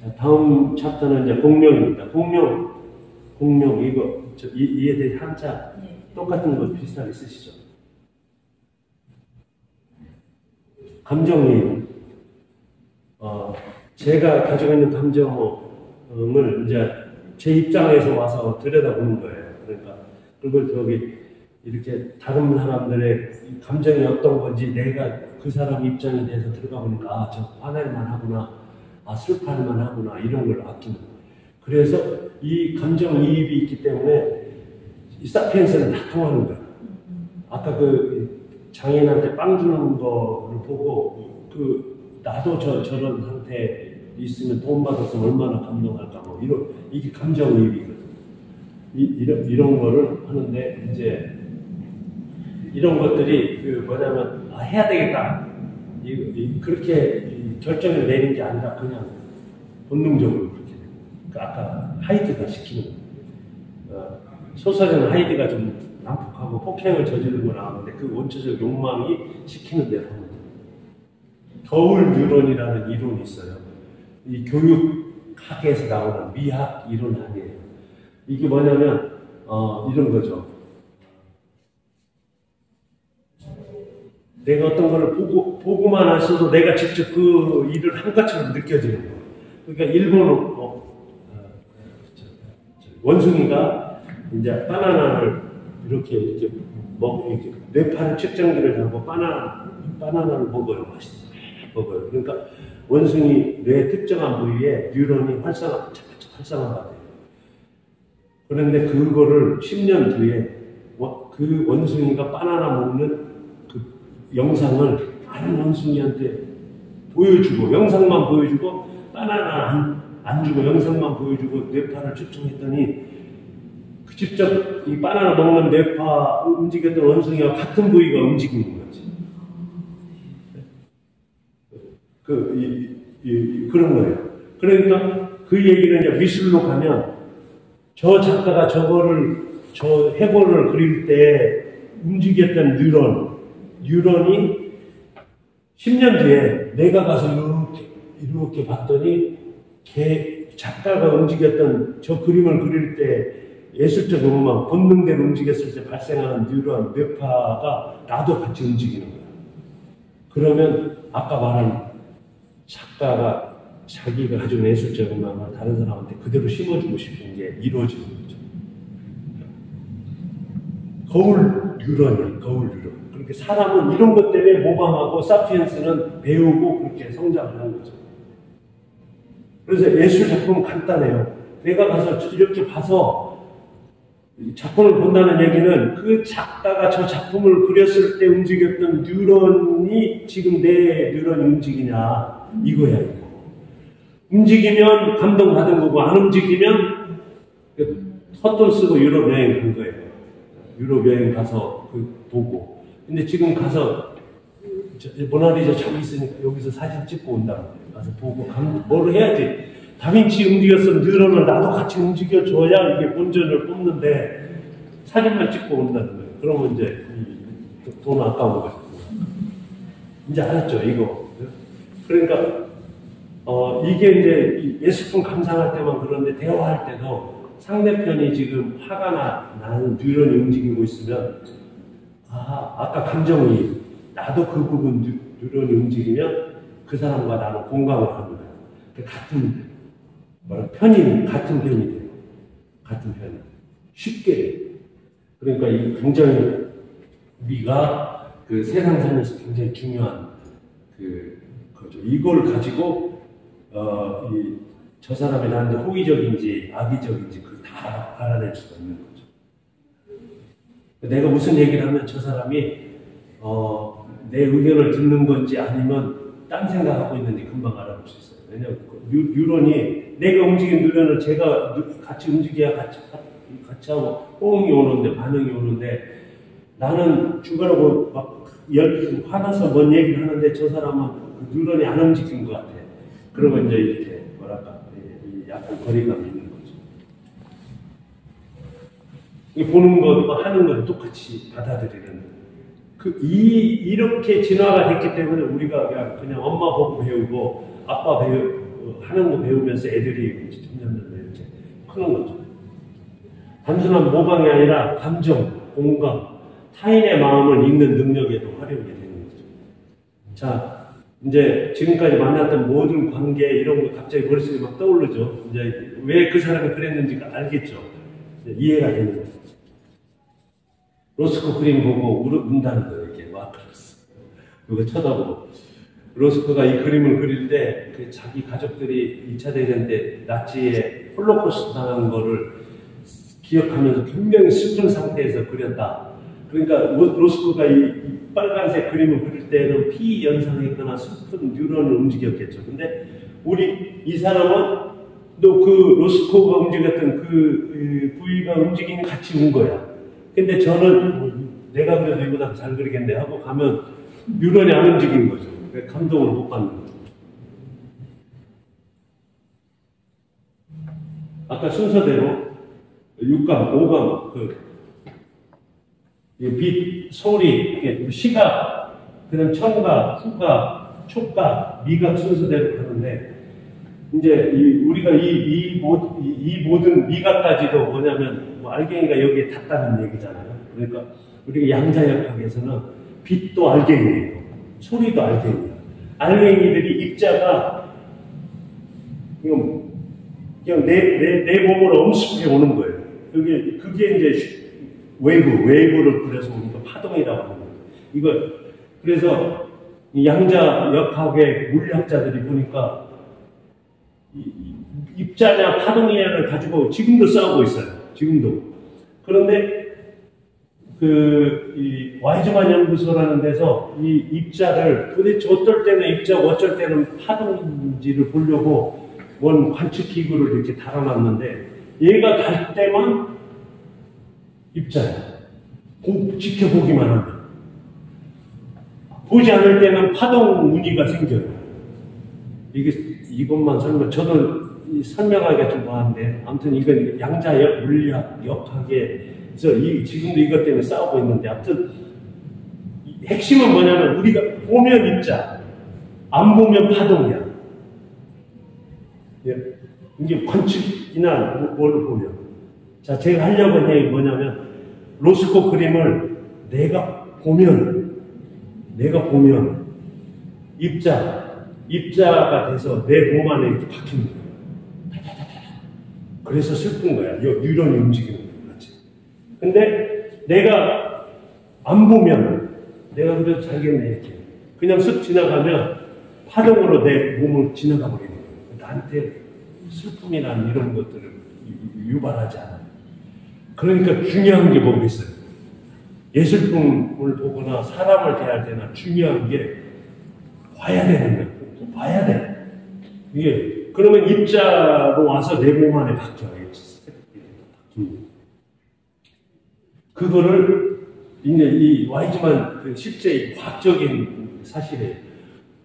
자, 다음 챕터는 이제 공명입니다. 공명 이거 이에 대해 한자 똑같은 거 비슷하게 쓰시죠. 감정이 제가 가지고 있는 감정을 이제 제 입장에서 와서 들여다보는 거예요. 그러니까 그걸 저기 이렇게 다른 사람들의 감정이 어떤 건지 내가 그 사람 입장에 대해서 들어가 보니까 아, 저 화낼만 하구나, 아, 슬퍼할만 하구나 이런 걸 아끼는 거예요. 그래서 이 감정이입이 있기 때문에 이 사피엔스는 다 통하는 거예요. 아까 그 장애인한테 빵 주는 거를 보고 나도 저런 상태에 있으면 돈 받았으면 얼마나 감동할까 뭐 이게 감정이입이거든요. 이런 거를 하는데 이제 이런 것들이 뭐냐면 해야 되겠다 그렇게 결정을 내린 게 아니라 그냥 본능적으로 그렇게 아까 하이드가 시키는 거예요. 소설에는 하이드가 좀 난폭하고 폭행을 저지르고 나오는데 그 원초적 욕망이 시키는 대로 하는 거예요. 거울 뉴런이라는 이론이 있어요. 이 교육학에서 나오는 미학 이론 아니에요. 이게 뭐냐면 이런 거죠. 내가 어떤 거를 보고만 하셔도 내가 직접 그 일을 한 것처럼 느껴지는 거예요. 그러니까 일본 원숭이가 이제 바나나를 이렇게 뇌파는 측정기를 달고 바나나를 먹어요. 맛있어. 먹어요. 그러니까 원숭이 뇌 특정한 부위에 뉴런이 활성화가 돼요. 그런데 그거를 10년 뒤에 그 원숭이가 바나나 먹는 그 영상을 다른 원숭이한테 보여주고 영상만 보여주고 바나나 안 주고 영상만 보여주고 뇌파를 측정했더니 직접 이 바나나 먹는 뇌파 움직였던 원숭이와 같은 부위가 움직이는 거지. 그런 거예요. 그러니까 그 얘기는 이제 미술로 가면 저 작가가 저 해골을 그릴 때 움직였던 뉴런이 10년 뒤에 내가 가서 이렇게 봤더니 작가가 움직였던 저 그림을 그릴 때 예술적 욕망, 본능대로 움직였을 때 발생하는 뉴런, 뇌파가 나도 같이 움직이는 거야. 그러면 아까 말한 작가가 자기가 가진 예술적 욕망을 다른 사람한테 그대로 심어주고 싶은 게 이루어지는 거죠. 거울 뉴런이에요, 거울 뉴런. 그렇게 사람은 이런 것 때문에 모방하고 사피엔스는 배우고 그렇게 성장을 하는 거죠. 그래서 예술 작품은 간단해요. 내가 가서 이렇게 봐서 작품을 본다는 얘기는 그 작가가 저 작품을 그렸을 때 움직였던 뉴런이 지금 내 뉴런이 움직이냐 이거야 이거. 움직이면 감동받은 거고 안 움직이면 헛돈 쓰고 유럽 여행 간 거예요. 유럽 여행 가서 보고. 근데 지금 가서 모나리자 저기 있으니까 여기서 사진 찍고 온다고 가서 보고 뭐를 해야지. 다빈치 움직였으면 뉴런을 나도 같이 움직여줘야 이게 본전을 뽑는데 사진만 찍고 온다는 거예요. 그러면 이제 돈 아까운 거죠. 이제 알았죠 이거. 그러니까 이게 이제 예술품 감상할 때만 그런데 대화할 때도 상대편이 지금 화가 나는 뉴런이 움직이고 있으면 아까 감정이 나도 그 부분 뉴런이 움직이면 그 사람과 나는 공감을 하는 거예요. 같은 같은 편이 돼요. 같은 편이. 쉽게 돼요. 그러니까 이 굉장히 우리가 그 세상 살면서 굉장히 중요한 거죠. 이걸 가지고 저 사람이 나한테 호의적인지 악의적인지 그걸 다 알아낼 수가 있는 거죠. 내가 무슨 얘기를 하면 저 사람이 내 의견을 듣는 건지 아니면 딴 생각하고 있는지 금방 알아볼 수 있어요. 왜냐하면 뉴런이 내가 움직인 뉴런을 제가 같이 움직여야 같이 하고 호응이 오는데 반응이 오는데 나는 죽으라고 막 화나서 뭔 얘기를 하는데 저 사람은 뉴런이 안 움직인 것 같아. 그러면 이제 이렇게 약간 거리감이 있는 거죠. 보는 것과 하는 건 똑같이 받아들이는. 이렇게 진화가 됐기 때문에 우리가 그냥 엄마 보고 배우고 아빠 하는 거 배우면서 애들이 점점 이렇게 크는 거죠. 단순한 모방이 아니라 감정, 공감, 타인의 마음을 읽는 능력에도 활용이 되는 거죠. 자, 이제 지금까지 만났던 모든 관계 이런 거 갑자기 머릿속에 막 떠오르죠. 이제 왜 그 사람이 그랬는지가 알겠죠. 이해가 되는 거죠. 로스코 그림 보고 운다는 거예요. 이렇게 와 그랬어. 그거 쳐다보고. 로스코가 이 그림을 그릴 때 그 자기 가족들이 2차 대전 때 나치에 홀로코스트 당한 거를 기억하면서 분명히 슬픈 상태에서 그렸다. 그러니까 로스코가 이 빨간색 그림을 그릴 때는 피 연상했거나 슬픈 뉴런을 움직였겠죠. 근데 이 사람은 또 그 로스코가 움직였던 그 부위가 움직임이 같이 온 거야. 근데 저는 내가 그래도 이보다 잘 그리겠네 하고 가면 뉴런이 안 움직인 거죠. 감동을 못 받는 거죠. 아까 순서대로 6감, 5감, 빛, 소리, 시각, 그다음 청각, 후각, 촉각, 미각 순서대로 가는데, 이제 우리가 이 모든 미각까지도 뭐냐면, 알갱이가 여기에 닿다는 얘기잖아요. 그러니까 우리가 양자역학에서는 빛도 알갱이에요. 소리도 알갱이에요. 알갱이들이 입자가 그냥 내 몸으로 엄습해 오는 거예요. 그게 이제 웨이브를 그려서 우리가 파동이라고 하는 거예요. 그래서 이 양자역학의 물리학자들이 보니까 입자냐 파동이냐를 가지고 지금도 싸우고 있어요. 지금도. 그런데 이 와이즈만 연구소라는 데서 이 입자를 도대체 어떨 때는 입자고 어쩔 때는 파동인지를 보려고 원 관측 기구를 이렇게 달아놨는데 얘가 달 때만 입자야. 지켜보기만 하면. 보지 않을 때는 파동 무늬가 생겨요. 이것만 저도 설명하기가 좀 뭐한데, 아무튼 이건 양자역, 물리학, 역학에서 지금도 이것 때문에 싸우고 있는데, 아무튼 핵심은 뭐냐면 우리가 보면 입자, 안 보면 파동이야. 이게 관측이나 뭘 보면. 자, 제가 하려고 하는 얘기 뭐냐면, 로스코 그림을 내가 보면 입자가 돼서 내 몸 안에 이렇게 박히는 거예요. 그래서 슬픈 거야. 뉴런이 움직이는 거야. 그렇지. 근데 내가 안 보면 내가 그래도 잘겠네 이렇게. 그냥 쓱 지나가면 파동으로 내 몸을 지나가 버리는 거예요. 나한테 슬픔이나 이런 것들을 유발하지 않아요. 그러니까 중요한 게 뭐겠어요? 예술품을 보거나 사람을 대할 때나 중요한 게 봐야 되는 거예요. 봐야 돼. 이게 그러면 입자로 와서 내 몸 안에 박혀요. 그거를 이제 이 와이즈만 실제 과학적인 사실이에요.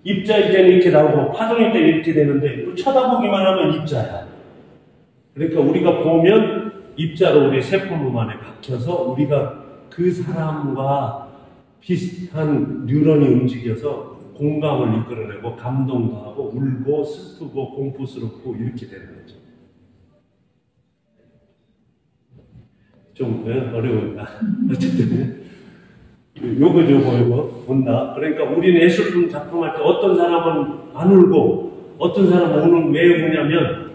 입자일 때는 이렇게 나오고 파동일 때는 이렇게 되는데 쳐다보기만 하면 입자야. 그러니까 우리가 보면 입자로 우리 세포몸 안에 박혀서 우리가 그 사람과 비슷한 뉴런이 움직여서 공감을 이끌어내고 감동도 하고 울고 슬프고 공포스럽고 이렇게 되는 거죠. 좀 어려운가? 어쨌든 요거 본다. 그러니까 우리는 예술품 작품할 때 어떤 사람은 안 울고 어떤 사람은 우는 왜 우냐면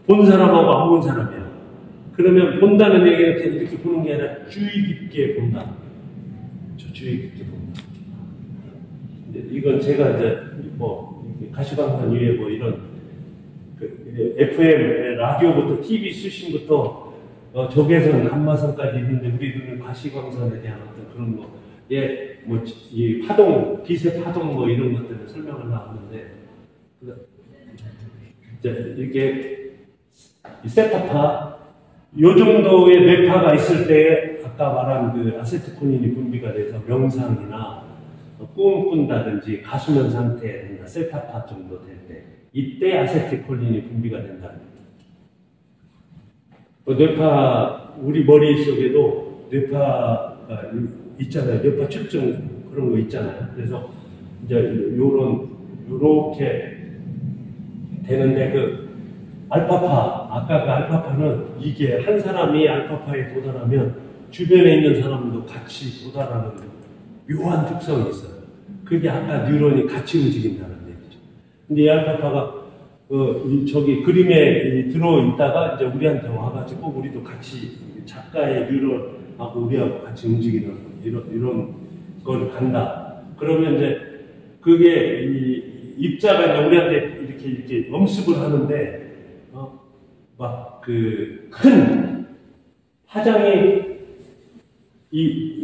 본 사람하고 안 본 사람이야. 그러면 본다는 얘기는 이렇게 보는 게 아니라 주의 깊게 본다. 주의 깊게 본다. 이건 제가 이제 가시방산 위에 이런 FM 라디오부터 TV 수신부터 적외선 감마선까지 있는데 우리들은 가시광선에 대한 어떤 그런 이 파동, 빛의 파동 이런 것들을 설명을 나왔는데 이제 이렇게 세타파 요 정도의 뇌파가 있을 때 아까 말한 그 아세트코닌이 분비가 돼서 명상이나 꿈 꾼다든지 가수면 상태에 된다. 세타파 정도 될 때 이때 아세트콜린이 분비가 된다. 뇌파 우리 머릿속에도 뇌파가 있잖아요. 뇌파 측정 그런 거 있잖아요. 그래서 이제 요렇게 되는데 그 알파파, 아까 그 알파파는 이게 한 사람이 알파파에 도달하면 주변에 있는 사람도 같이 도달하는 묘한 특성이 있어요. 그게 아까 뉴런이 같이 움직인다는 얘기죠. 근데 이 알파파가 저기 그림에 들어있다가 이제 우리한테 와가지고 우리도 같이 작가의 뉴런하고 우리하고 같이 움직이는 이런 걸 간다. 그러면 이제 그게 입자가 이제 우리한테 이렇게 엄습을 하는데 막 그 큰 파장이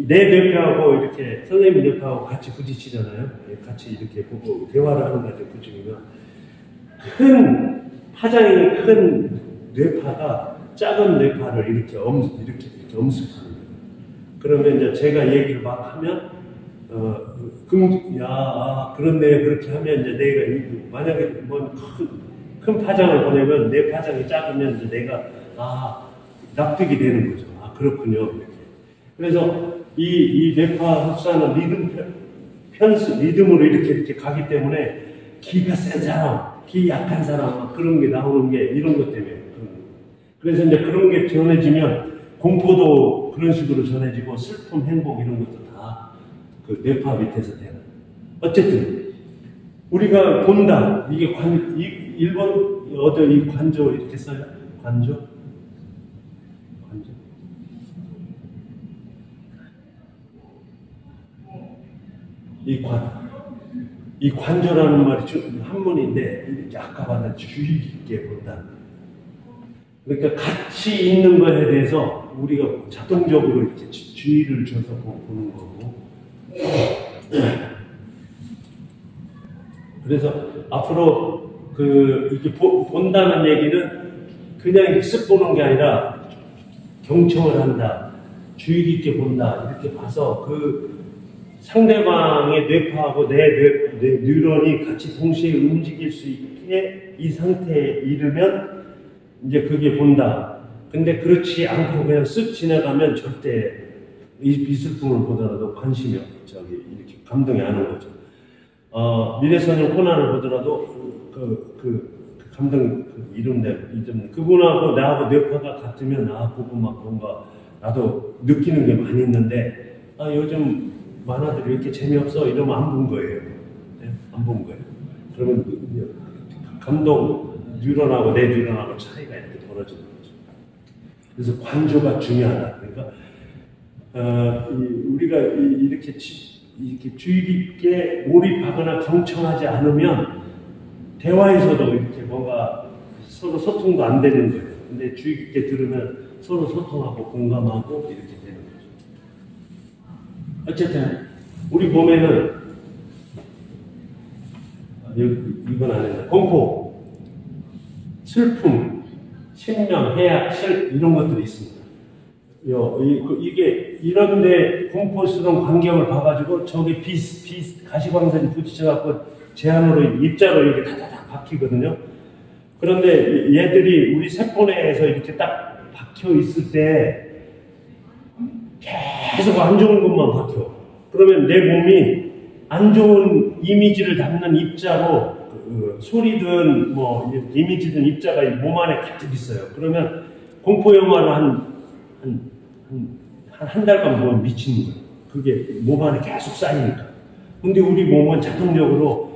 내 뇌파하고 이렇게 선생님 뇌파하고 같이 부딪히잖아요. 같이 이렇게 보고 대화를 하는 거죠. 부딪히면 큰 파장이 큰 뇌파가 작은 뇌파를 이렇게 엄습하는 거예요. 그러면 이제 제가 얘기를 막 하면 그렇네 그렇게 하면 이제 내가 만약에 뭐 큰 파장을 보내면 내 파장이 작으면 이제 내가 납득이 되는 거죠. 그렇군요. 이렇게. 그래서 이 뇌파 흡사는 리듬으로 이렇게 가기 때문에 기가 센 사람, 기 약한 사람 그런 게 나오는 게 이런 것 때문에. 그래서 이제 그런 게 전해지면 공포도 그런 식으로 전해지고 슬픔, 행복 이런 것도 다 그 뇌파 밑에서 되는. 어쨌든 우리가 본다. 이게 일본 이 관조 이렇게 써요? 관조? 이 관조라는 말이 한문인데 이렇게 아까 봤던 주의 깊게 본다. 그러니까 같이 있는 것에 대해서 우리가 자동적으로 이렇게 주의를 줘서 보는 거고. 그래서 앞으로 이렇게 본다는 얘기는 그냥 이렇게 쓱 보는 게 아니라 경청을 한다, 주의 깊게 본다 이렇게 봐서 그 상대방의 뇌파하고 내 뉴런이 같이 동시에 움직일 수 있게 이 상태에 이르면 이제 그게 본다. 근데 그렇지 않고 그냥 쓱 지나가면 절대 이 슬픔을 보더라도 관심이 이렇게 감동이 안 오는 거죠. 미래소년 코난을 보더라도 그 감동 이름 그분하고 나하고 뇌파가 같으면 보고 막 뭔가 나도 느끼는 게 많이 있는데 요즘 만화들이 왜 이렇게 재미없어 이러면 안 본 거예요. 네? 안 본 거예요. 그러면 감동 뉴런하고 내 뉴런하고 차이가 이렇게 벌어지는 거죠. 그래서 관조가 중요하다. 그러니까 우리가 이렇게 주의 깊게 몰입하거나 경청하지 않으면 대화에서도 이렇게 뭔가 서로 소통도 안 되는 거예요. 근데 주의 깊게 들으면 서로 소통하고 공감하고 이렇게 되는 거죠. 어쨌든 우리 몸에는 이건 안 했나? 공포, 슬픔, 신명, 해악, 실 이런 것들이 있습니다. 이게 이런데 공포스러운 광경을 봐가지고 저기 가시광선이 부딪혀갖고 제 안으로 입자로 이렇게 다다닥 박히거든요. 그런데 얘들이 우리 세포내에서 이렇게 딱 박혀 있을 때 계속 안 좋은 것만 박혀. 그러면 내 몸이 안 좋은 이미지를 담는 입자로 소리든 뭐 이미지든 입자가 몸 안에 가득 있어요. 그러면 공포 영화를 한 달간 보면 미치는 거예요. 그게 몸 안에 계속 쌓이니까. 근데 우리 몸은 자동적으로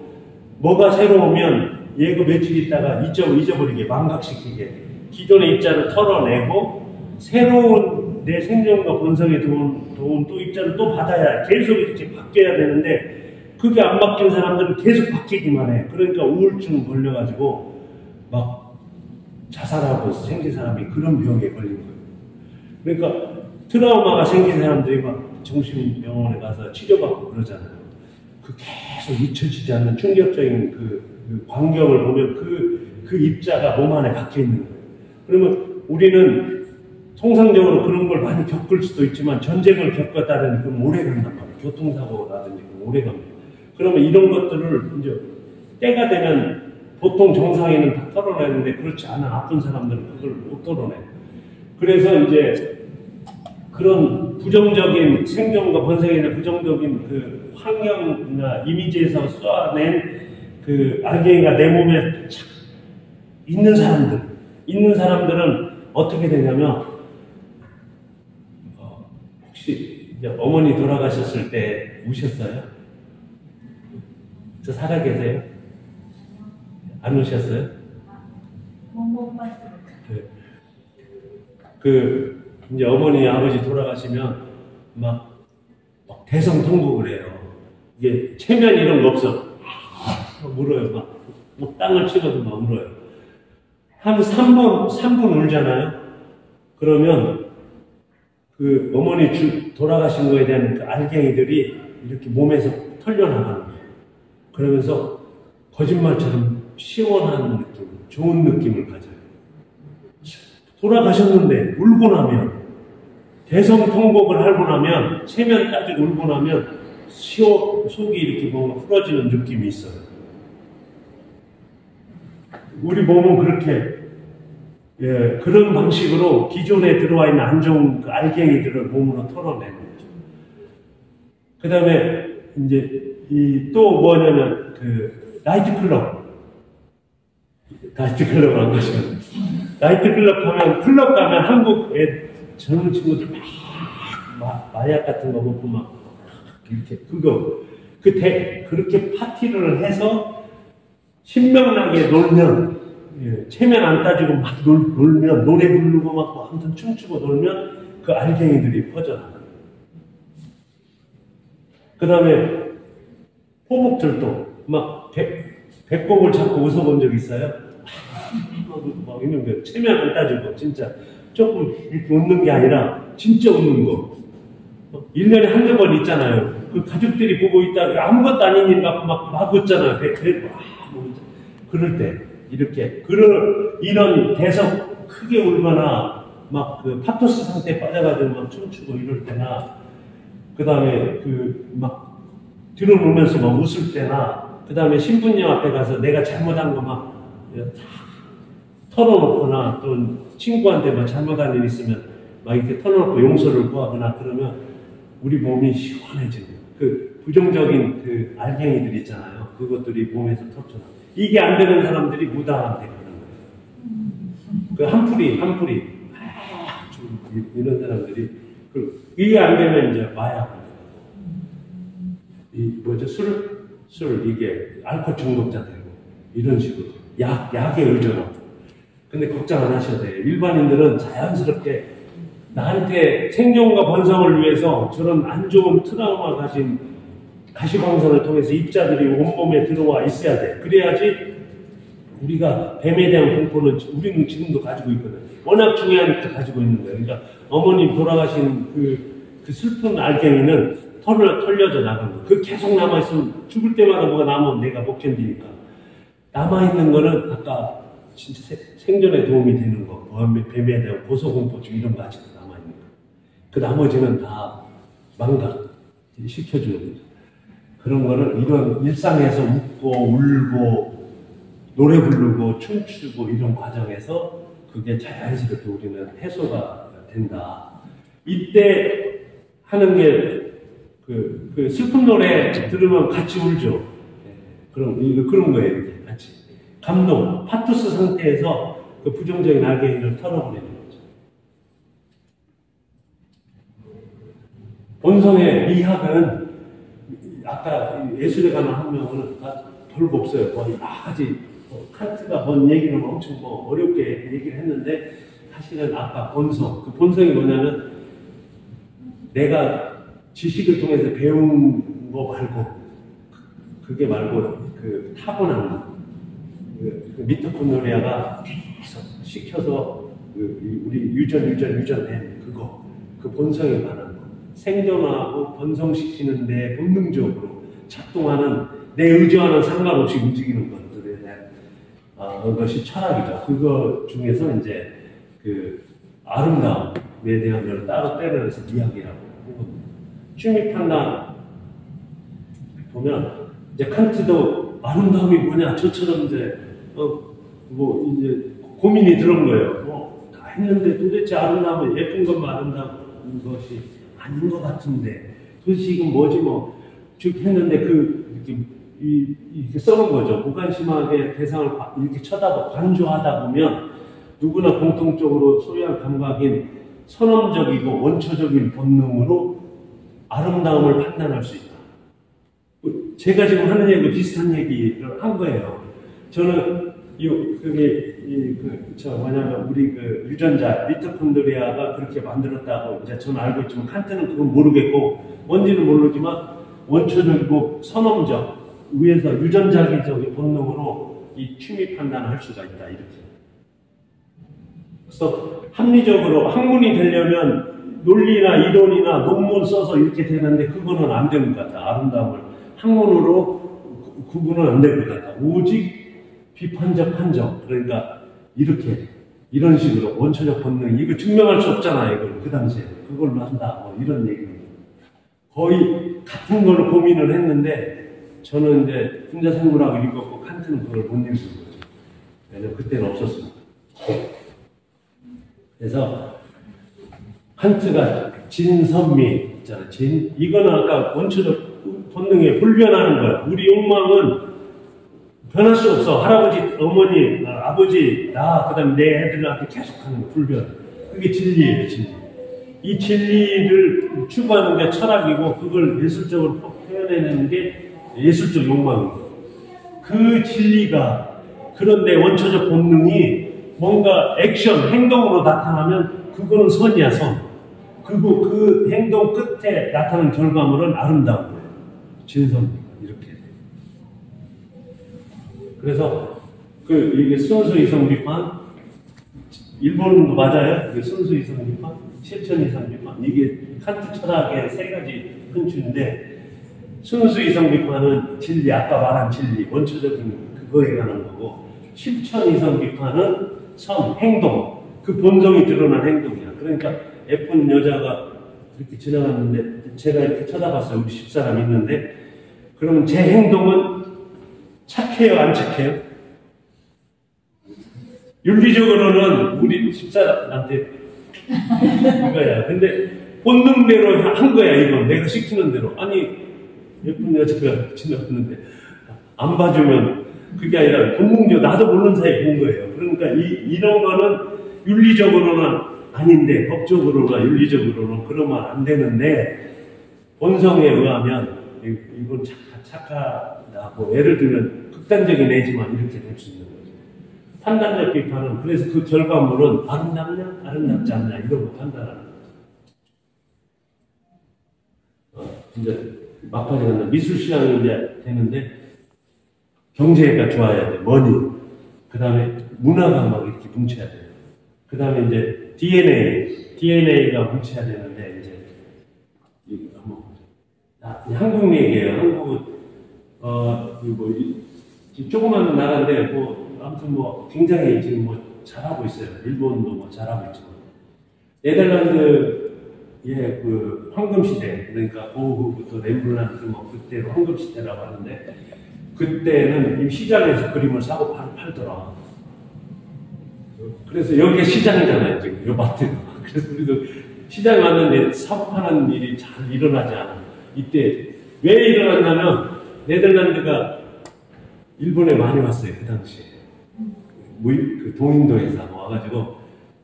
뭐가 새로우면 얘가 며칠 있다가 잊어버리게 망각시키게 기존의 입자를 털어내고 새로운 내 생명과 본성에 도운 또 입자를 또 받아야 계속 이렇게 바뀌어야 되는데 그게 안 바뀐 사람들은 계속 바뀌기만 해. 그러니까 우울증 걸려가지고 막 자살하고 생긴 사람이 그런 병에 걸린 거예요. 그러니까 트라우마가 생긴 사람들이 막 정신병원에 가서 치료받고 그러잖아요. 그 계속 잊혀지지 않는 충격적인 그 광경을 보면 그 입자가 몸 안에 박혀 있는 거예요. 그러면 우리는 통상적으로 그런 걸 많이 겪을 수도 있지만 전쟁을 겪었다는 그럼 오래 간단 말이에요. 교통사고라든지 오래 갑니다. 그러면 이런 것들을 이제 때가 되면 보통 정상인은 다 털어내는데 그렇지 않은 아픈 사람들은 그걸 못 털어내요. 그래서 이제 그런 부정적인 생명과 본성이나 부정적인 그 환경이나 이미지에서 쏘아낸 그 알갱이가 내 몸에 착 있는 사람들은 어떻게 되냐면, 혹시 이제 어머니 돌아가셨을 때 우셨어요? 저 살아 계세요? 안 우셨어요? 못 봤어요. 네. 이제 어머니, 아버지 돌아가시면 막 대성통곡을 해요. 이게 체면 이런 거 없어. 막 울어요. 막 땅을 치고도 막 울어요. 한 3분 울잖아요. 그러면 그 어머니 돌아가신 거에 대한 그 알갱이들이 이렇게 몸에서 털려나가는 거예요. 그러면서 거짓말처럼 시원한 느낌, 좋은 느낌을 가져요. 돌아가셨는데 울고 나면, 대성통곡을 하고 나면, 체면 따지고 울고 나면 속이 이렇게 뭔가 풀어지는 느낌이 있어요. 우리 몸은 그렇게 그런 방식으로 기존에 들어와 있는 안 좋은 그 알갱이들을 몸으로 털어내는 거죠. 그 다음에 이제 또 뭐냐면 나이트클럽 안 가시면 나이트클럽 가면 클럽 가면 한국의 젊은 친구들 막 마약 같은 거 먹고 막 이렇게 그렇게 파티를 해서 신명나게 놀면 체면 안 따지고 막 놀면 노래 부르고 막 아무튼 춤추고 놀면 그 알갱이들이 퍼져나가요. 그 다음에 호복들도 막 배꼽을 잡고 웃어본 적 있어요? 막 이런 거 체면 안 따지고 진짜 조금 이렇게 웃는 게 아니라 진짜 웃는 거 1년에 한두 번 있잖아요. 그 가족들이 보고 있다가 아무것도 아닌 일 갖고 막 웃잖아요. 그럴 때 이렇게 이런 대성 크게 울거나 막 그 파토스 상태에 빠져가지고 막 춤추고 이럴 때나 그 다음에 막 들어오면서 막 웃을 때나 그 다음에 신부님 앞에 가서 내가 잘못한 거 막 털어놓거나 또 친구한테 막 잘못한 일 있으면 막 이렇게 털어놓고 용서를 구하거나 그러면 우리 몸이 시원해지는 그 부정적인 그 알갱이들 있잖아요. 그것들이 몸에서 터져나. 이게 안 되는 사람들이 무당한테 가는 거예요. 그 한풀이 이런 사람들이 이게 안 되면 이제 마약한테 가고 술 이게 알코올 중독자 되고 이런 식으로 약에 의존하고. 근데 걱정 안 하셔도 돼요. 일반인들은 자연스럽게 나한테 생존과 번성을 위해서 저런 안 좋은 트라우마 가진 가시광선을 통해서 입자들이 온몸에 들어와 있어야 돼. 그래야지 우리가 뱀에 대한 공포는 우리는 지금도 가지고 있거든. 워낙 중요하니까 가지고 있는 거예요. 그러니까 어머님 돌아가신 그 슬픈 알갱이는 털려져 나가는 거예요. 그 계속 남아있으면 죽을 때마다 뭐가 남으면 내가 못 견디니까. 남아있는 거는 아까 진짜 생존에 도움이 되는 거, 뱀에 대한 고소공포증 이런 거 아직도 남아있는 거. 그 나머지는 다 망각 시켜주는 거죠. 그런 거를 이런 일상에서 웃고 울고 노래 부르고 춤추고 이런 과정에서 그게 자연스럽게 우리는 해소가 된다. 이때 하는 게 그 슬픈 노래 들으면 같이 울죠. 그런 거예요. 이제 같이 감동, 파투스 상태에서 그 부정적인 알갱이를 털어버리는 거죠. 본성의 미학은 아까 예술에 관한 한 명은 별거 없어요. 거의 여러 가지 칸트가 본 얘기는 엄청 어렵게 얘기를 했는데 사실은 아까 본성, 그 본성이 뭐냐면 내가 지식을 통해서 배운 거 말고 그게 말고 그 타고난 거, 그 미토콘드리아가 시켜서 우리 유전된 그거, 그 본성에 관한 거, 생존하고 번성시키는데 본능적으로 작동하는 내 의지와는 상관없이 움직이는 것들에 대한 것이 철학이죠. 그거 중에서 이제 그 아름다움에 대한 걸 따로 떼내서 이야기라고 하거든요. 취미 판단 보면 이제 칸트도 아름다움이 뭐냐 저처럼 이제 이제 고민이 들은 거예요. 다 했는데 도대체 아름다움은 예쁜 것만 아름다운 것이 아닌 것 같은데 도대체 이건 뭐지 쭉 했는데 이렇게 이렇게 써는 거죠. 무관심하게 대상을 이렇게 쳐다보고 관조하다 보면 누구나 공통적으로 소유한 감각인 선험적이고 원초적인 본능으로 아름다움을 판단할 수 있다. 제가 지금 하는 얘기 비슷한 얘기를 한 거예요. 저는 뭐냐면 우리 그 유전자 미토콘드리아가 그렇게 만들었다고 이제 저는 알고 있지만 칸트는 그건 모르겠고 뭔지는 모르지만 원초적이고 선험적 위에서 유전자기적인 본능으로 이 취미 판단을 할 수가 있다 이렇게. 그래서 합리적으로 학문이 되려면 논리나 이론이나 논문 써서 이렇게 되는데 그거는 안 되는 것 같다. 아름다움을 학문으로 구분은 안 될 것 같다. 오직 비판적 판정, 그러니까 이런 식으로 원초적 본능, 이거 증명할 수 없잖아요. 이걸 그 당시에 그걸로 한다 뭐 이런 얘기입니다. 거의 같은 걸 고민을 했는데 저는 이제 분자생물학을 읽었고 칸트는 그걸 못 읽은 거죠. 왜냐면 그때는 없었습니다. 그래서 칸트가 진선미 있잖아요. 이거는 아까 원초적 본능에 불변하는 거야. 우리 욕망은 변할 수 없어. 할아버지, 어머니, 아버지, 그 다음에 내 애들한테 계속 하는 거, 불변. 그게 진리예요, 진리. 이 진리를 추구하는 게 철학이고, 그걸 예술적으로 표현해내는 게 예술적 욕망이고. 그 진리가, 그런데 원초적 본능이 뭔가 액션, 행동으로 나타나면, 그거는 선이야, 선. 그리고 그 행동 끝에 나타나는 결과물은 아름다운 거예요. 진선. 그래서 이게 순수 이성 비판, 일본도 맞아요. 이게 순수 이성 비판, 실천 이성 비판. 이게 칸트 철학의 세 가지 흔추인데 순수 이성 비판은 진리, 아까 말한 진리, 원초적인 그거에 관한 거고 실천 이성 비판은 선, 행동, 그 본성이 드러난 행동이야. 그러니까 예쁜 여자가 이렇게 지나갔는데 제가 이렇게 쳐다봤어요. 우리 집사람 있는데 그러면 제 행동은 착해요, 안 착해요? 윤리적으로는 우리 집사람한테 이거야. 근데 본능대로 한 거야, 이건. 내가 시키는 대로. 아니, 예쁜 여자가 지나갔는데 안 봐주면 그게 아니라 본능적으로 나도 모르는 사이에 본 거예요. 그러니까 이런 거는 윤리적으로는 아닌데 법적으로나 윤리적으로는 그러면 안 되는데 본성에 의하면 이건 착하다고 예를 들면 극단적인 애지만 이렇게 될 수 있는 거죠. 판단적 비판은 그래서 그 결과물은 아름답냐 아름답지 않냐 이런 거 판단하는 거죠. 이제 막판에 간다. 미술 시장이 이제 되는데 경제가 좋아야 돼. 머니. 그 다음에 문화가 막 이렇게 뭉쳐야 돼요. 그 다음에 이제 DNA가 뭉쳐야 되는데 이제 한번 한국 얘기예요. 한국은 조그만 나라인데 아무튼 굉장히 지금 잘하고 있어요. 일본도 잘하고 있지만 네덜란드의 그 황금 시대, 그러니까 고흐부터 렘블란트 그때로 황금 시대라고 하는데 그때는 이 시장에서 그림을 사고 팔더라. 그래서 여기가 시장이잖아요, 지금 요 마트가. 그래서 우리도 시장에 왔는데 사고 파는 일이 잘 일어나지 않아. 이때 왜 일어났냐면 네덜란드가 일본에 많이 왔어요, 그 당시에. 그 동인도 회사 와가지고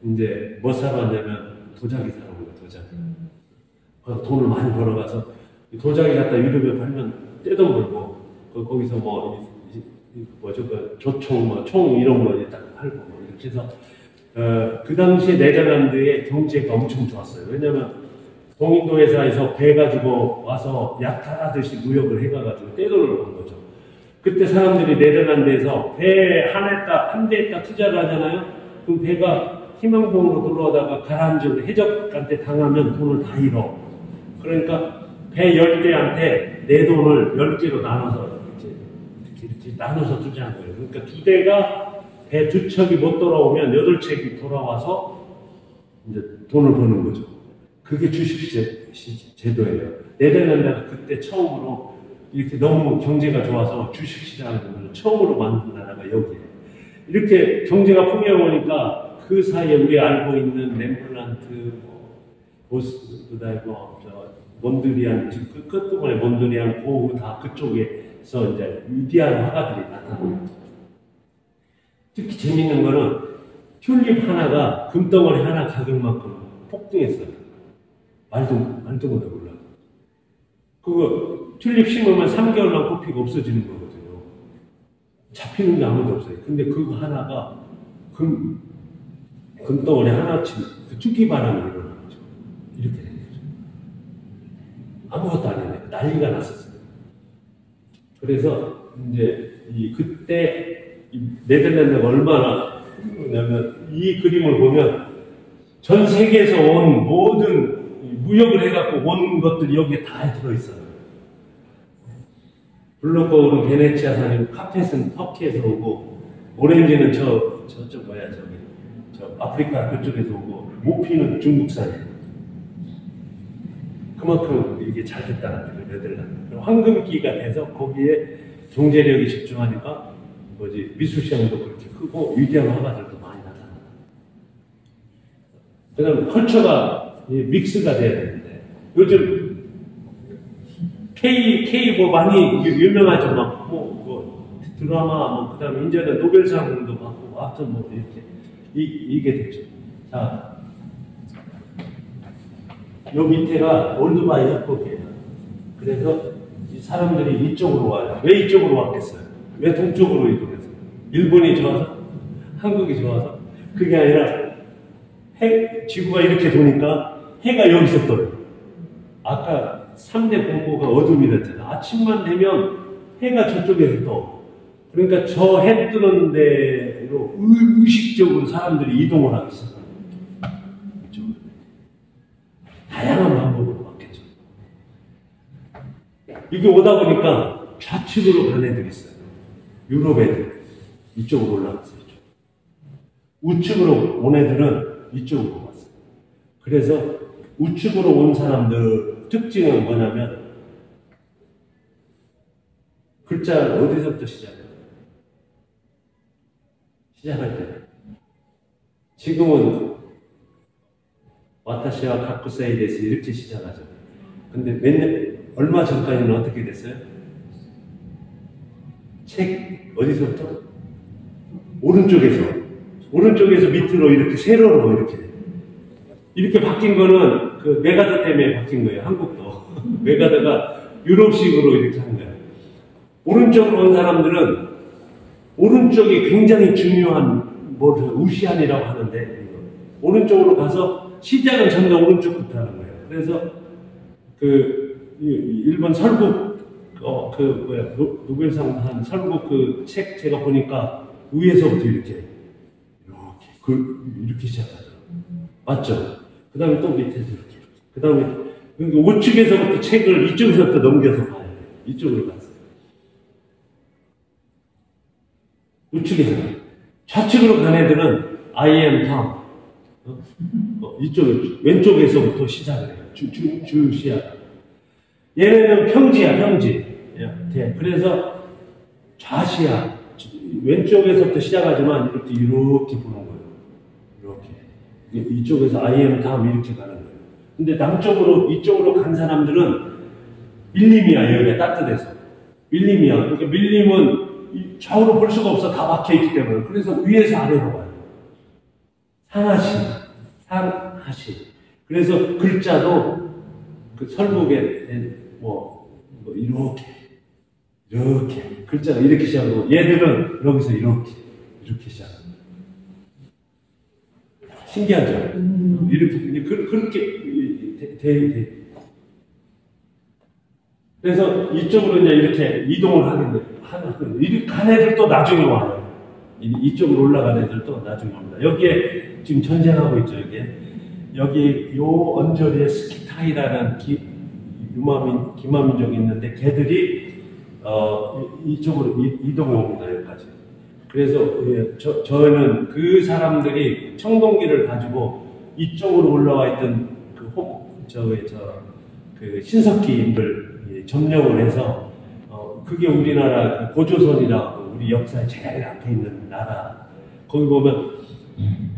이제 뭐 사러 왔냐면 도자기 사러 온 거예요, 도자기. 그래서 돈을 많이 벌어가서 도자기 갖다 유럽에 팔면 떼돈 벌고 거기서 조총, 총 이런 거 딱 팔고 이렇게 해서 그 당시에 네덜란드의 경제가 엄청 좋았어요. 왜냐면 동인도 회사에서 배 가지고 와서 약탈하듯이 무역을 해가지고 떼돈을 번 거죠. 그때 사람들이 네덜란드에서 배 한 대에다 투자를 하잖아요. 그럼 배가 희망봉으로 들어오다가 가라앉은 해적한테 당하면 돈을 다 잃어. 그러니까 배 10대한테 내 돈을 10개로 나눠서 이렇게 나눠서 투자한 거예요. 그러니까 2대가 배 2척이 못 돌아오면 8척이 돌아와서 이제 돈을 버는 거죠. 그게 주식 제도예요. 네덜란드가 그때 처음으로 이렇게 너무 경제가 좋아서 주식시장을 처음으로 만든 나라가 여기예요. 이렇게 경제가 풍요로우니까 그 사이에 우리 알고 있는 렘블란트, 그다음에 몬드리안, 끝부분에 몬드리안, 고흐 다 그쪽에 지역에서 이제 위대한 화가들이 나타납니다. 특히 재밌는 거는 튤립 하나가 금덩어리 하나 가격만큼 폭등했어요. 말도 못하고 올라. 그거 튤립 심으면 3개월만 꽃피고 없어지는 거거든요. 잡히는 게 아무도 없어요. 근데 그거 하나가 금덩어리 하나치 그 쭈기 바람이 일어나는 거죠. 이렇게 된 거죠. 아무것도 안 했네. 난리가 났었어요. 그래서 이제 그때 네덜란드가 얼마나 뭐냐면 이 그림을 보면 전 세계에서 온 모든 무역을 해갖고 온 것들이 여기에 다 들어있어요. 블루거울은 베네치아산이고 카펫은 터키에서 오고 오렌지는 저쪽 뭐야 저 아프리카 그쪽에서 오고 모피는 중국산이에요. 그만큼 이게 잘 됐다는 거죠. 네덜란드. 황금기가 돼서 거기에 경제력이 집중하니까 미술 시장도 그렇게 크고 위대한 화가들도 많이 나타나요. 그다음 컬처가 믹스가 돼야 되는데 요즘 K 뭐 많이 유명하죠. 뭐 드라마 그다음에 이제는 노벨상도 받고 하여튼 뭐 이렇게 이게 됐죠. 자, 요 밑에가 올드바이 협곡이에요. 그래서 이 사람들이 이쪽으로 와요. 왜 이쪽으로 왔겠어요? 왜 동쪽으로 이동해서? 일본이 좋아서? 한국이 좋아서? 그게 아니라 지구가 이렇게 도니까 해가 여기서 떠요. 아까 3대 공포가 어둠이 됐잖아. 아침만 되면 해가 저쪽에서 떠. 그러니까 저 해 뜨는 데로 의식적으로 사람들이 이동을 하기 시작합니다. 이쪽으로. 다양한 방법으로 바뀌었죠. 이게 오다 보니까 좌측으로 간 애들이 있어요. 유럽 애들. 이쪽으로 올라갔어요. 우측으로 온 애들은 이쪽으로 왔어요. 그래서 우측으로 온 사람들 특징은 뭐냐면 글자 어디서부터 시작해요? 시작할 때 지금은 와타시와 가쿠사에 대해서 이렇게 시작하죠. 근데 얼마 전까지는 어떻게 됐어요? 책 어디서부터? 오른쪽에서 밑으로 이렇게 세로로 이렇게 바뀐 거는 그 메가더 때문에 바뀐 거예요. 한국도 메가더가 유럽식으로 이렇게 한 거예요. 오른쪽으로 온 사람들은 오른쪽이 굉장히 중요한 우시안이라고 하는데 오른쪽으로 가서 시작은 전부 오른쪽부터 하는 거예요. 그래서 그 일본 설국 노벨상 한 설국 그 책 제가 보니까 위에서부터 이렇게 시작하더라고요. 맞죠? 그 다음에 또 밑에서 이렇게. 그 다음에 우측에서부터 책을 이쪽에서부터 넘겨서 봐야 돼요. 이쪽으로 갔어요. 우측에서. 좌측으로 간 애들은 I am Tom. 왼쪽에서부터 시작을 해요. 주시야. 얘네는 평지. 그래서 좌시야. 왼쪽에서부터 시작하지만 이렇게 보는 거예요. 이렇게. 이쪽에서 I am Tom 이렇게 가는 거예요. 근데 이쪽으로 간 사람들은 밀림이야. 여기가 따뜻해서. 밀림이야. 그러니까 밀림은 좌우로 볼 수가 없어. 다 막혀있기 때문에. 그래서 위에서 아래로 가요. 상하시. 그래서 글자도 그 설국에 이렇게 글자가 이렇게 시작하고 얘들은 여기서 이렇게 시작합니다. 신기하죠? 이렇게 그렇게 돼. 그래서 이쪽으로 이제 이렇게 이동을 하는데 이렇게 간 애들도 나중에 와요. 이쪽으로 올라간 애들도 나중에 옵니다. 여기에 지금 전쟁하고 있죠. 여기 요 언저리에 스키타이라는 기마민족이 있는데 걔들이 이쪽으로 이동해 옵니다. 여기까지. 그래서 저는 그 사람들이 청동기를 가지고 이쪽으로 올라와 있던 그 신석기인들 점령을 해서 그게 우리나라 고조선이라고 우리 역사에 제일 앞에 있는 나라. 거기 보면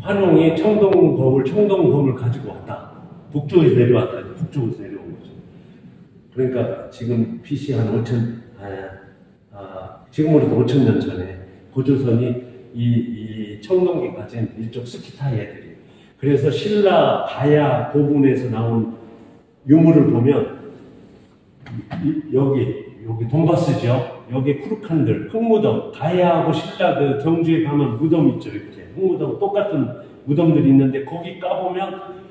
환웅이 청동검을 가지고 왔다. 북쪽에서 내려왔다. 북쪽에서 내려온 거죠. 그러니까 지금 BC 한 지금으로부터 5,000년 전에 고조선이 이 청동기 가진 일종 스키타이 애들이. 그래서 신라 가야 고분에서 나온 유물을 보면 여기 돈바스죠. 여기 쿠르칸들 흙무덤, 가야하고 신라 그 경주에 가면 무덤 있죠. 이렇게 흙무덤 똑같은 무덤들이 있는데 거기 까보면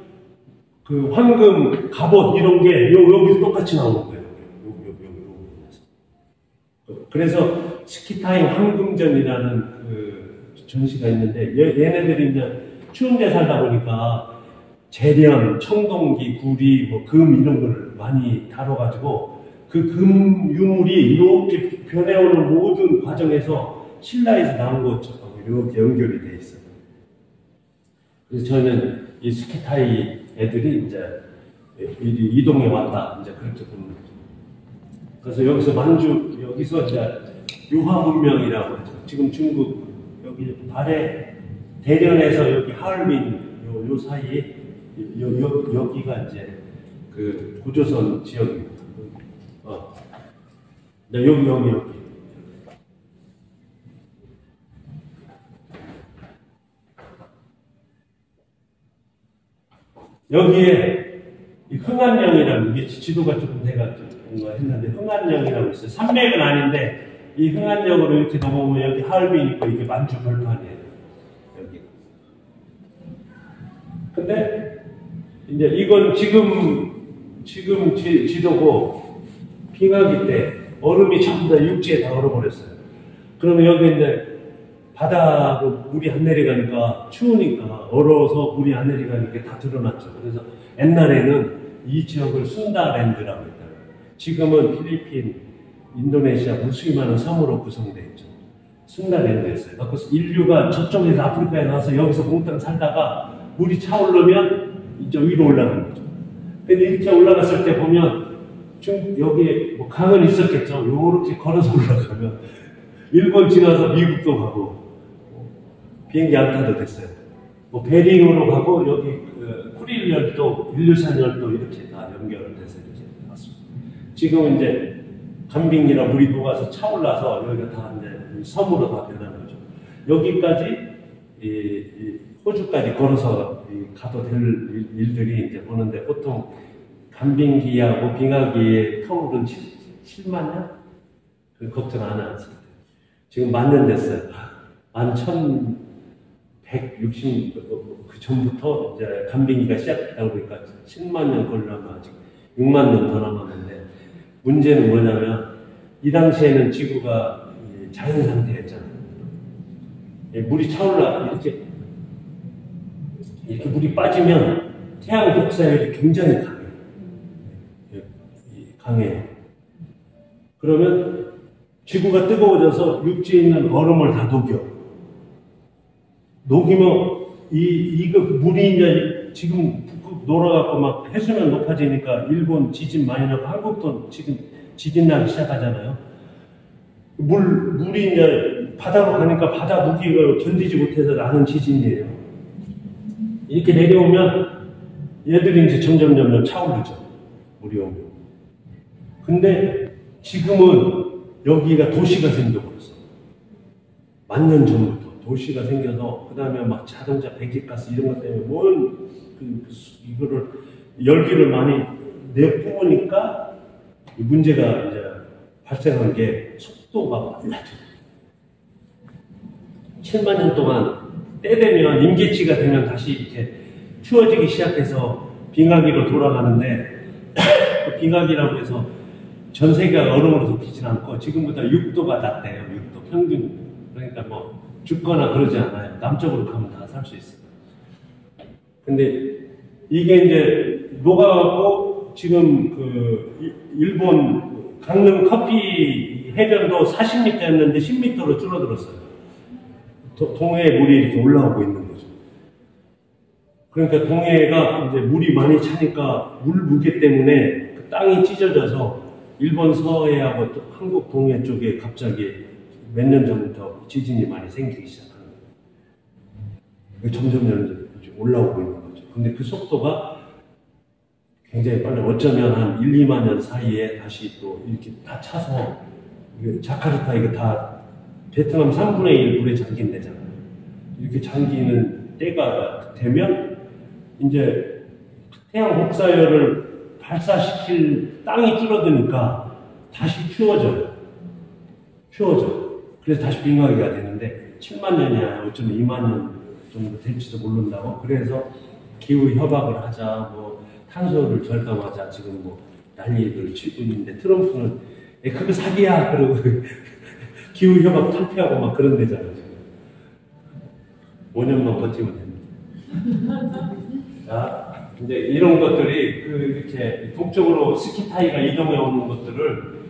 그 황금 갑옷 이런 게 여기서 똑같이 나오는 거예요. 여기. 그래서 스키타이 황금전이라는 그 전시가 있는데 얘네들이 이제 추운 데 살다 보니까 재련, 청동기, 구리, 뭐 금 이런 걸 많이 다뤄가지고 그 금 유물이 이렇게 변해오는 모든 과정에서 신라에서 나온 것처럼 이렇게 연결이 돼 있어요. 그래서 저는 이 스키타이 애들이 이제 이동해 왔다 이제 그렇게 보는 거죠. 그래서 여기서 만주 여기서 이제 유화 문명이라고 하죠. 지금 중국 여기 발해 대련에서 여기 하얼빈 요 사이에 여기가 이제 그 고조선 지역입니다. 네, 여기. 여기에 이 흥안령이라는 이게 지도가 조금 제가 뭔가 했는데 흥안령이라고 있어요. 산맥은 아닌데 이 흥안령으로 이렇게 넘어오면 여기 하얼빈 있고 이게 만주 벌판이에요. 여기. 근데 이제 이건 지금 지도고 빙하기 때 얼음이 전부 다 육지에 다 얼어버렸어요. 그러면 여기 이제 바다로 물이 안 내려가니까 추우니까 얼어서 물이 안 내려가니까 다 드러났죠. 그래서 옛날에는 이 지역을 순다랜드라고 했다. 지금은 필리핀, 인도네시아 무수히 많은 섬으로 구성되어 있죠. 순다랜드였어요. 그래서 인류가 저쪽에서 아프리카에 나와서 여기서 몽땅 살다가 물이 차오르면 이제 위로 올라가는 거죠. 근데 이렇게 올라갔을 때 보면 여기에 뭐 강은 있었겠죠. 요렇게 걸어서 올라가면 일본 지나서 미국도 가고 비행기 안 타도 됐어요. 뭐 베링으로 가고 여기 그 쿠릴 열도, 일류산 열도 이렇게 다 연결돼서 이렇게 왔습니다. 지금 이제 간빙이라 물이 녹아서 차올라서 여기가 다 이제 섬으로 다 변하는 거죠. 여기까지 이 호주까지 걸어서 가도 될 일들이 이제 보는데 보통 간빙기하고 빙하기의 터울은 7만 년? 그 걱정 안 하셨어요. 지금 만년 됐어요. 1160, 그 전부터 이제 간빙기가 시작했다고 그러니까 7만 년 걸려면 아직 6만 년 더 남았는데 문제는 뭐냐면 이 당시에는 지구가 자연 상태였잖아요. 물이 차올라 이렇게 물이 빠지면 태양 독사열이 굉장히 강해요. 그러면 지구가 뜨거워져서 육지에 있는 얼음을 다 녹이면 이거 물이 이제 지금 북극 놀아갖고 막 해수면 높아지니까 일본 지진 많이 나고 한국도 지금 지진 나기 시작하잖아요. 물이 이제 바다로 가니까 바다 무게가 견디지 못해서 나는 지진이에요. 이렇게 내려오면 얘들이 이제 점점 차오르죠. 물이 오면. 근데 지금은 여기가 도시가 생겨버렸어. 만년 전부터 도시가 생겨서 그 다음에 막 자동차 배기가스 이런 것 때문에 이거를 열기를 많이 내뿜으니까 문제가 이제 발생한 게 속도가 빨라져. 7만 년 동안 때 되면 임계치가 되면 다시 이렇게 추워지기 시작해서 빙하기로 돌아가는데 그 빙하기라고 해서 전 세계가 얼음으로 덮이진 않고 지금보다 6도가 낮대요. 6도 평균. 그러니까 뭐 죽거나 그러지 않아요. 남쪽으로 가면 다 살 수 있어요. 근데 이게 이제 녹아갖고 지금 그 일본 강릉 커피 해변도 40m였는데 10m로 줄어들었어요. 동해에 물이 이렇게 올라오고 있는 거죠. 그러니까 동해가 이제 물이 많이 차니까 물 무게 때문에 그 땅이 찢어져서 일본 서해하고 또 한국 동해 쪽에 갑자기 몇 년 전부터 지진이 많이 생기기 시작하는 거예요. 점점 올라오고 있는 거죠. 근데 그 속도가 굉장히 빨리 어쩌면 한 1, 2만 년 사이에 다시 또 이렇게 다 차서 자카르타 이거 다 베트남 3분의 1 물에 잠긴대잖아요. 이렇게 잠기는 때가 되면 이제 태양 복사열을 발사시킬 땅이 줄어드니까 다시 추워져요. 그래서 다시 빙하기가 되는데 7만 년이야 어쩌면 2만 년 정도 될지도 모른다고. 그래서 기후 협약을 하자, 뭐 탄소를 절감하자 지금 뭐 난리를 치고 있는데 트럼프는 그거 사기야 그러고 기후 협약 탈피하고 막 그런 데잖아요. 지금 5년만 버티면 됩니다. 자, 이제 이런 것들이 이렇게 동쪽으로 스키 타이가 이동해 오는 것들을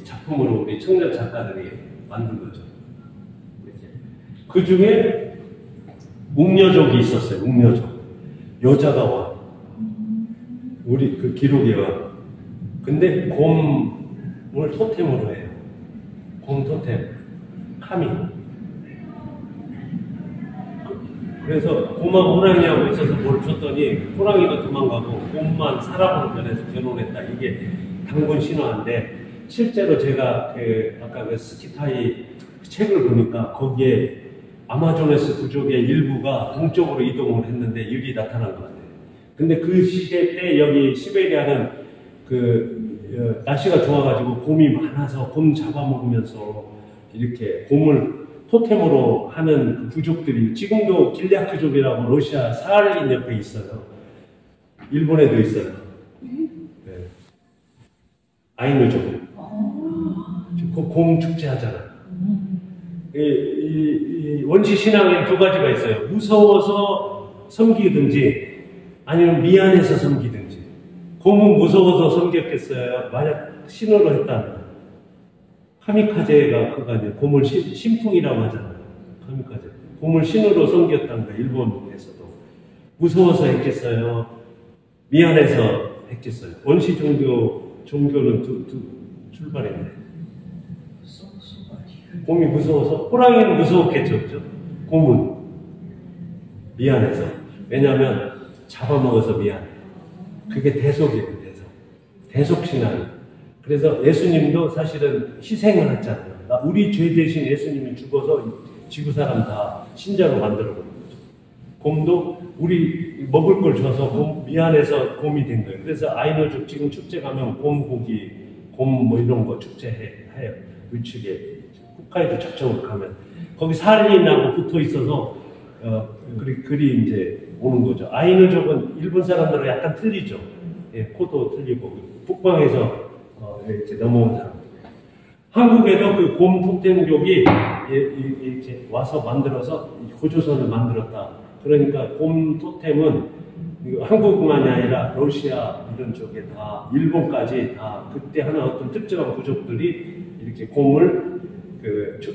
작품으로 우리 청년 작가들이 만든 거죠. 그 중에 웅녀족이 있었어요. 웅녀족. 여자가 와. 우리 그 기록에 와. 근데 곰을 토템으로 해요. 곰 토템. 카미. 그래서 곰하고 호랑이하고 있어서 뭘 줬더니 호랑이가 도망가고 곰만 사람으로 변해서 결혼했다. 이게 단군 신화인데 실제로 제가 아까 그 스키타이 책을 보니까 거기에 아마존에스 부족의 일부가 동쪽으로 이동을 했는데 일이 나타난 것 같아요. 근데 그 시대 때 여기 시베리아는 날씨가 좋아가지고 곰이 많아서 곰 잡아먹으면서 이렇게 곰을 토템으로 하는 그 부족들이 지금도 길리아크족이라고 러시아 사할린 옆에 있어요. 일본에도 있어요. 네. 아이누족. 곰 축제 하잖아. 이 원시 신앙에 두 가지가 있어요. 무서워서 섬기든지 아니면 미안해서 섬기든지. 곰은 무서워서 섬겼겠어요. 만약 신호를 했다면. 카미카제가 그거 아니에요. 곰을 신풍이라고 하잖아요. 카미카제. 곰을 신으로 섬겼다는 거예요. 일본에서도. 무서워서 했겠어요. 미안해서 했겠어요. 원시 종교는 두 출발했네. 곰이 무서워서, 호랑이는 무서웠겠죠, 그죠? 곰은 미안해서. 왜냐하면 잡아먹어서 미안해. 그게 대속이에요, 대속신앙. 그래서 예수님도 사실은 희생을 했잖아요. 우리 죄 대신 예수님이 죽어서 지구 사람 다 신자로 만들어버린 거죠. 곰도 우리 먹을 걸 줘서 미안해서 곰이 된 거예요. 그래서 아이너족 지금 축제 가면 곰고기, 곰 뭐 이런 거 축제해요. 위축에. 홋카이도 저쪽으로 가면. 거기 사할린하고 붙어 있어서, 그리 이제 오는 거죠. 아이누족은 일본 사람들은 약간 틀리죠. 예, 코도 틀리고. 북방에서, 이렇게 넘어온 사람. 한국에도 그 곰 토템족이 이렇게 와서 만들어서 고조선을 만들었다. 그러니까 곰 토템은 한국만이 아니라 러시아 이런 쪽에 다, 일본까지 다 그때 하나 어떤 특정한 부족들이 이렇게 곰을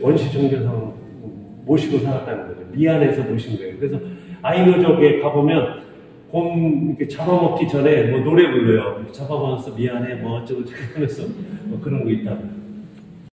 원시 종교상 모시고 살았다는 거죠. 미안해서 모신 거예요. 그래서 아이누족에 가보면 곰 이렇게 잡아먹기 전에 뭐 노래 불러요. 잡아먹어서 미안해, 뭐 어쩌고 저쩌고 하면서 뭐 그런 거 있다고.